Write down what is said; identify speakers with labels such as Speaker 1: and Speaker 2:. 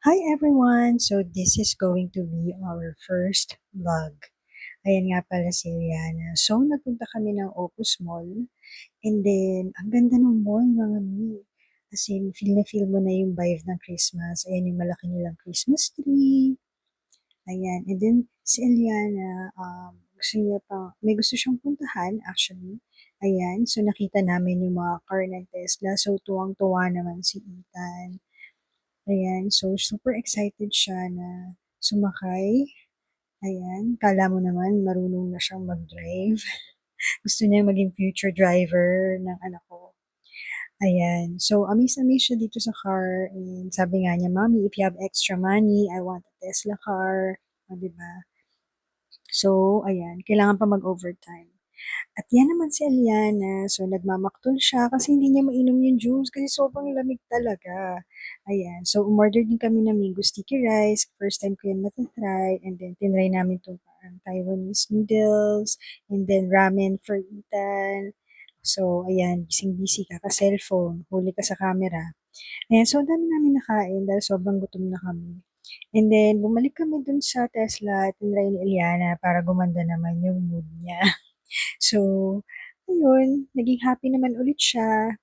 Speaker 1: Hi everyone! So this is going to be our first vlog. Ayan nga pala si Rihanna. So nagpunta kami ng Opus Mall and then ang ganda ng mall mga mi. As in, feel na feel mo na yung vibe ng Christmas. Ayan yung malaki nilang Christmas tree. Ayan. And then si Eliana, gusto niya pa, may gusto siyang puntahan actually. Ayan. So nakita namin yung mga car ng Tesla. So tuwang-tuwa naman si Ethan. Ayan, so super excited siya na sumakay. Ayan, kala mo naman marunong na siyang mag-drive. Gusto niya maging future driver ng anak ko. Ayan, so amaze-amaze siya dito sa car. And sabi nga niya, Mommy, if you have extra money, I want a Tesla car. O, diba? So, ayan, kailangan pa mag-overtime. At yan naman si Aliana. So, nagmamaktol siya kasi hindi niya mainom yung juice kasi sobrang lamig talaga. Ayan. So, umorder din kami ng mango sticky rice. First time ko yan matatry. And then, tinry namin itong parang Taiwanese noodles. And then, ramen for Ethan. So, ayan. Bising-busy ka. Ka-cellphone. Huli ka sa camera. Ayan. So, ang dami namin nakain dahil sobrang gutom na kami. And then, bumalik kami dun sa Tesla. Tinry ni Eliana para gumanda naman yung mood niya. So, ayun, naging happy naman ulit siya.